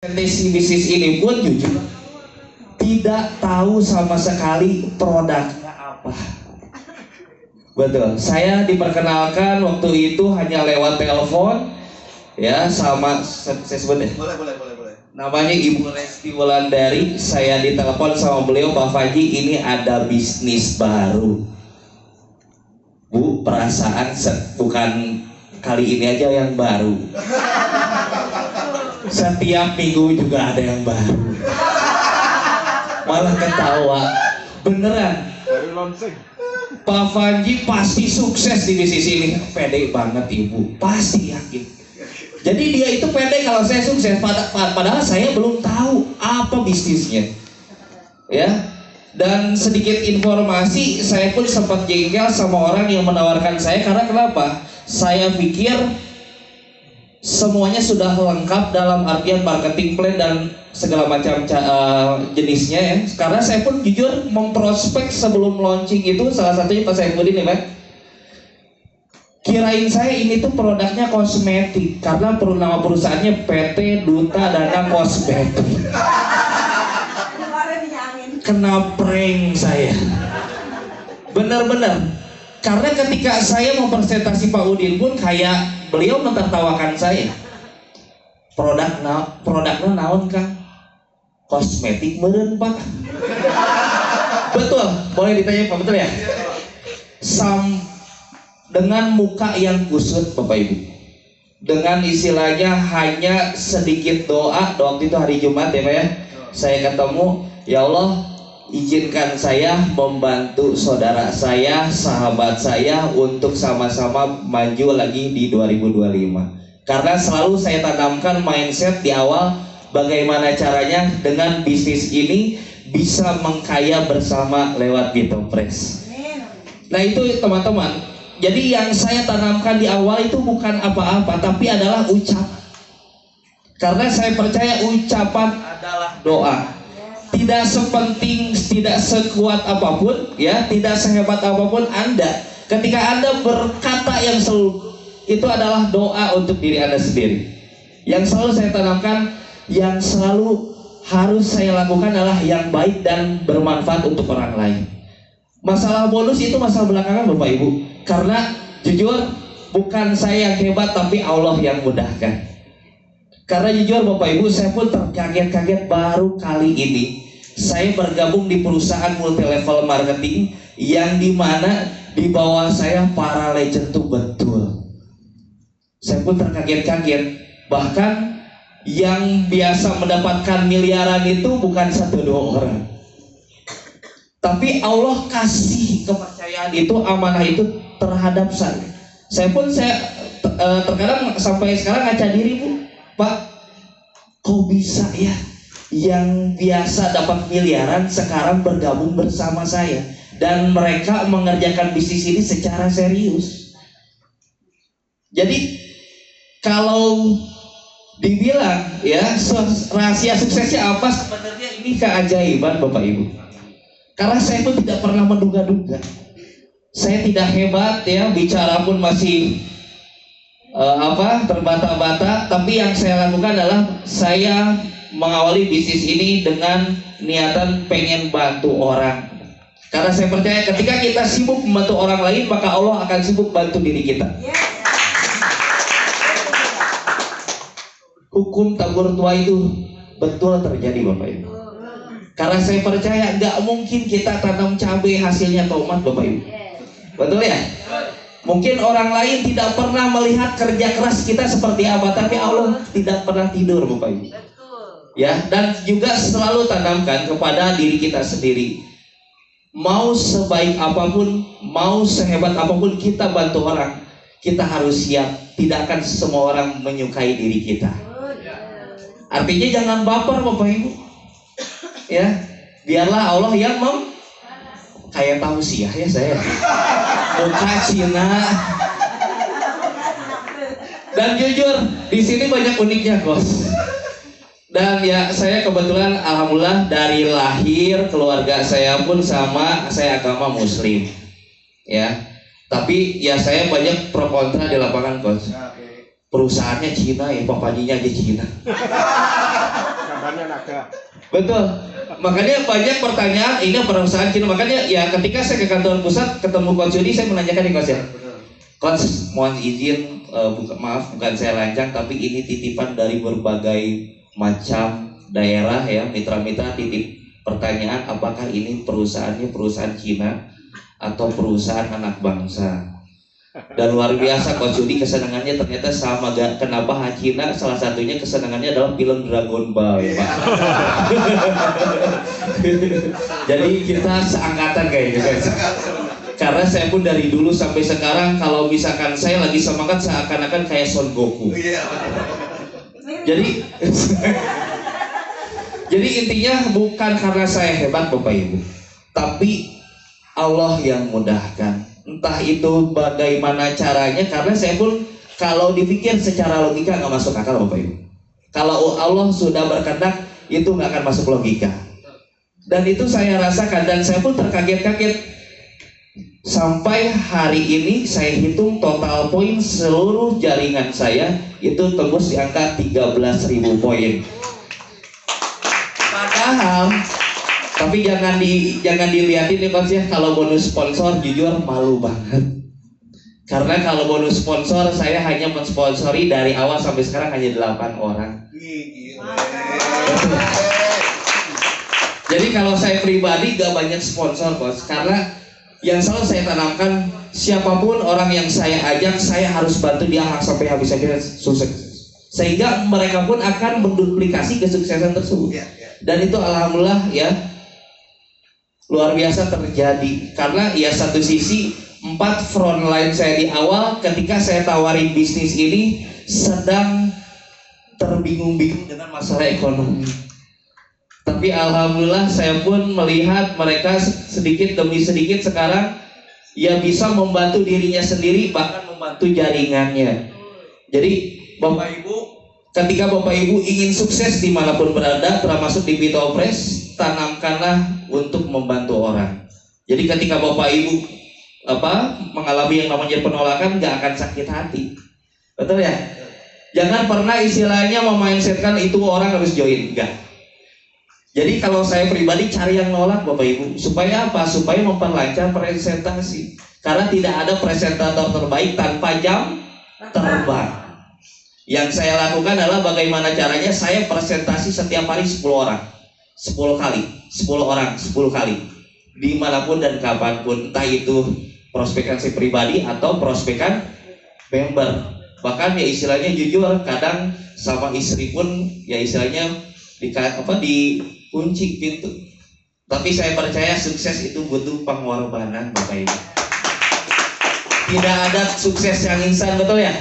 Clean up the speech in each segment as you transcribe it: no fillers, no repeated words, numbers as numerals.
bisnis ini pun jujur tidak tahu sama sekali produknya apa. Betul, saya diperkenalkan waktu itu hanya lewat telepon ya sama saya sebut ya. Boleh. Namanya Ibu Resti Wulandari. Saya ditelepon sama beliau, Pak Faji, ini ada bisnis baru. Bu, perasaan bukan kali ini aja yang baru. Setiap minggu juga ada yang baru. Malah ketawa. Beneran. Pak Fanji pasti sukses di bisnis ini. Pede banget ibu. Pasti yakin. Jadi dia itu pede kalau saya sukses. Padahal saya belum tahu apa bisnisnya. Ya. Dan sedikit informasi, saya pun sempat jengkel sama orang yang menawarkan saya. Karena kenapa? Saya pikir semuanya sudah lengkap dalam artian marketing plan dan segala macam jenisnya ya. Karena saya pun jujur memprospek sebelum launching itu, salah satunya Pak Saifuddin ya Pak. Kirain saya ini tuh produknya kosmetik karena nama perusahaannya PT Duta Dana Kosmetik. Kena prank saya. Benar-benar. Karena ketika saya mempresentasi Pak Udin pun kayak beliau mentertawakan saya. Produknya naon Kang? Kosmetik meureun Pak. Betul, boleh ditanya Pak, betul ya? Dengan muka yang kusut Bapak Ibu. Dengan istilahnya hanya sedikit doa waktu itu hari Jumat ya Pak ya. Saya ketemu, ya Allah, izinkan saya membantu saudara saya, sahabat saya untuk sama-sama maju lagi di 2025. Karena selalu saya tanamkan mindset di awal, bagaimana caranya dengan bisnis ini bisa mengkaya bersama lewat Bitopres. Nah itu teman-teman. Jadi yang saya tanamkan di awal itu bukan apa-apa, tapi adalah ucapan. Karena saya percaya ucapan adalah doa. Tidak sepenting, tidak sekuat apapun, ya, tidak sehebat apapun Anda. Ketika Anda berkata yang selalu, itu adalah doa untuk diri Anda sendiri. Yang selalu saya tanamkan, yang selalu harus saya lakukan adalah yang baik dan bermanfaat untuk orang lain. Masalah bonus itu masalah belakangan Bapak Ibu. Karena jujur bukan saya yang hebat, tapi Allah yang mudahkan. Karena jujur Bapak Ibu, saya pun terkaget-kaget baru kali ini saya bergabung di perusahaan multi level marketing yang dimana di bawah saya para legend tuh betul. Saya pun terkaget-kaget. Bahkan yang biasa mendapatkan miliaran itu bukan 1-2 orang, tapi Allah kasih kepercayaan itu, amanah itu terhadap saya. Saya pun terkadang sampai sekarang ngaca diri Bu, Pak, kok bisa ya yang biasa dapat miliaran sekarang bergabung bersama saya dan mereka mengerjakan bisnis ini secara serius. Jadi kalau dibilang ya rahasia suksesnya apa, sebenarnya ini keajaiban Bapak Ibu. Karena saya pun tidak pernah menduga-duga. Saya tidak hebat ya, bicara pun masih terbata-bata, tapi yang saya lakukan adalah saya mengawali bisnis ini dengan niatan pengen bantu orang. Karena saya percaya ketika kita sibuk membantu orang lain, maka Allah akan sibuk bantu diri kita. Hukum tabur tua itu betul terjadi Bapak Ibu. Karena saya percaya nggak mungkin kita tanam cabai hasilnya tomat Bapak Ibu. Betul ya? Mungkin orang lain tidak pernah melihat kerja keras kita seperti apa, tapi Allah tidak pernah tidur Bapak Ibu. Ya, dan juga selalu tanamkan kepada diri kita sendiri. Mau sebaik apapun, mau sehebat apapun kita bantu orang, kita harus siap. Tidak akan semua orang menyukai diri kita. Artinya jangan baper Bapak Ibu. Ya, biarlah Allah yang kayak tausiah ya saya. Muka Cina. Dan jujur di sini banyak uniknya Kos. Dan ya saya kebetulan alhamdulillah dari lahir keluarga saya pun sama, saya agama Muslim. Ya. Tapi ya saya banyak pro kontra di lapangan Kos. Perusahaannya Cina ya, papajinya aja Cina. Betul. Makanya banyak pertanyaan, ini perusahaan Cina. Makanya ya ketika saya ke kantor pusat ketemu Coach Yudi, saya menanyakan nih Coach ya. Coach, mohon izin, bukan saya lancang, tapi ini titipan dari berbagai macam daerah ya, mitra-mitra titip pertanyaan, apakah ini perusahaannya perusahaan Cina atau perusahaan anak bangsa. Dan luar biasa Coach Yudi kesenangannya ternyata sama. Kenapa Cina? Salah satunya kesenangannya adalah film Dragon Ball ya, Pak. Jadi kita seangkatan kayaknya guys. Karena saya pun dari dulu sampai sekarang kalau misalkan saya lagi semangat seakan-akan kayak Son Goku. Jadi jadi intinya bukan karena saya hebat Bapak Ibu, tapi Allah yang mudahkan. Entah itu bagaimana caranya, karena saya pun kalau dipikir secara logika nggak masuk akal Bapak Ibu. Kalau Allah sudah berkehendak itu nggak akan masuk logika. Dan itu saya rasakan dan saya pun terkaget-kaget. Sampai hari ini saya hitung total poin seluruh jaringan saya itu tembus di angka 13.000 poin. Padahal, tapi jangan dilihatin nih Coach ya, kalau bonus sponsor jujur malu banget. Karena kalau bonus sponsor saya hanya mensponsori dari awal sampai sekarang hanya 8 orang. Jadi kalau saya pribadi gak banyak sponsor Coach, karena yang selalu saya tanamkan, siapapun orang yang saya ajak, saya harus bantu dia sampai habis-habis sukses. Sehingga mereka pun akan menduplikasi kesuksesan tersebut. Dan itu alhamdulillah ya luar biasa terjadi. Karena ya satu sisi 4 frontline saya di awal ketika saya tawarin bisnis ini sedang terbingung-bingung dengan masalah ekonomi. Tapi alhamdulillah saya pun melihat mereka sedikit demi sedikit sekarang ya bisa membantu dirinya sendiri, bahkan membantu jaringannya. Jadi Bapak Ibu, ketika Bapak Ibu ingin sukses dimanapun berada, termasuk di Pito Press, tanamkanlah untuk membantu orang. Jadi ketika Bapak Ibu mengalami yang namanya penolakan, gak akan sakit hati. Betul ya? Jangan pernah istilahnya memindsetkan itu orang harus join, enggak. Jadi kalau saya pribadi cari yang nolak Bapak Ibu, supaya apa? Supaya memperlancar presentasi. Karena tidak ada presentator terbaik tanpa jam terbang. Yang saya lakukan adalah bagaimana caranya saya presentasi setiap hari 10 orang, 10 kali, 10 orang, 10 kali, dimanapun dan kapanpun, entah itu prospekan saya pribadi atau prospekan member. Bahkan ya istilahnya jujur, kadang sama istri pun ya istilahnya dikunci pintu. Tapi saya percaya sukses itu butuh pengorbanan Bapak Ibu. Tidak ada sukses yang instan, betul ya?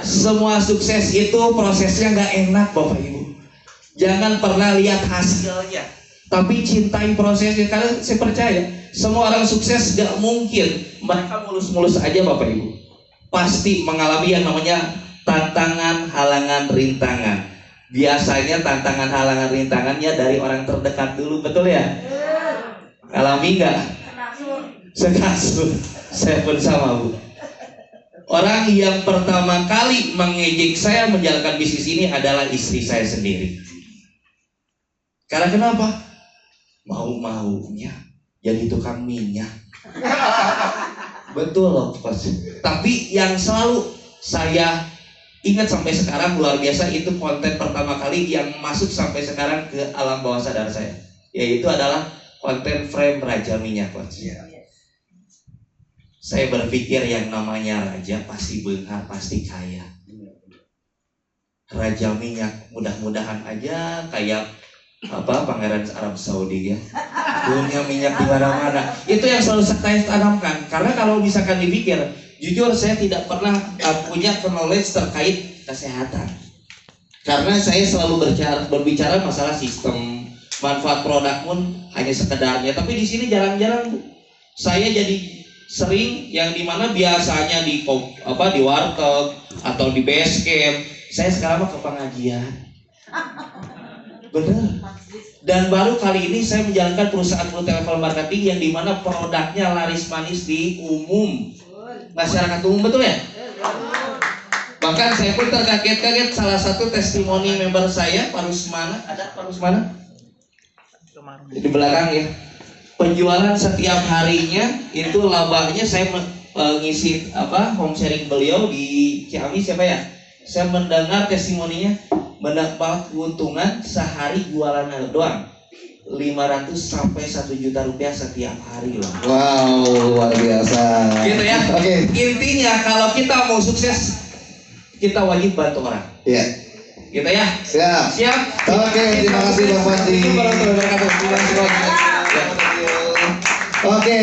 Semua sukses itu prosesnya nggak enak Bapak Ibu. Jangan pernah lihat hasilnya, tapi cintai prosesnya. Karena saya percaya semua orang sukses gak mungkin mereka mulus-mulus aja Bapak Ibu. Pasti mengalami yang namanya tantangan, halangan, rintangan. Biasanya tantangan, halangan, rintangannya dari orang terdekat dulu, betul ya? Alami nggak? Sekasur. Saya pun sama Bu. Orang yang pertama kali mengejek saya menjalankan bisnis ini adalah istri saya sendiri. Karena kenapa? Mau-maunya jadi tukang minyak. Betul loh pasti. Tapi yang selalu saya ingat sampai sekarang luar biasa, itu konten pertama kali yang masuk sampai sekarang ke alam bawah sadar saya, yaitu adalah konten frame Raja Minyak Coach. Saya berpikir yang namanya raja pasti benar, pasti kaya. Raja Minyak, mudah-mudahan aja kayak Pangeran Arab Saudi ya, punya minyak di mana-mana. Itu yang selalu saya tanamkan. Karena kalau misalkan dipikir, jujur saya tidak pernah punya knowledge terkait kesehatan. Karena saya selalu berbicara masalah sistem, manfaat produk pun hanya sekedarnya. Tapi di sini jarang-jarang Bu, saya jadi sering yang dimana biasanya di warteg atau di base camp, saya sekarang ke pengajian. Bener. Dan baru kali ini saya menjalankan perusahaan multi level marketing yang dimana produknya laris manis di umum masyarakat umum, betul ya? Bahkan saya pun terkaget-kaget, salah satu testimoni member saya, Pak Rusmana, ada Pak Rusmana? Di belakang ya. Penjualan setiap harinya itu labanya saya ngisi home sharing beliau di Ciamis siapa ya? Saya mendengar testimoninya mendapat keuntungan sehari jualan doang 500 sampai 1 juta rupiah setiap hari loh. Wow, luar biasa. Gitu ya. Oke. Intinya kalau kita mau sukses kita wajib bantu orang. Iya. Gitu ya. Siap. Siap. Oke, terima kasih Bapak Di. Terima kasih. Oke.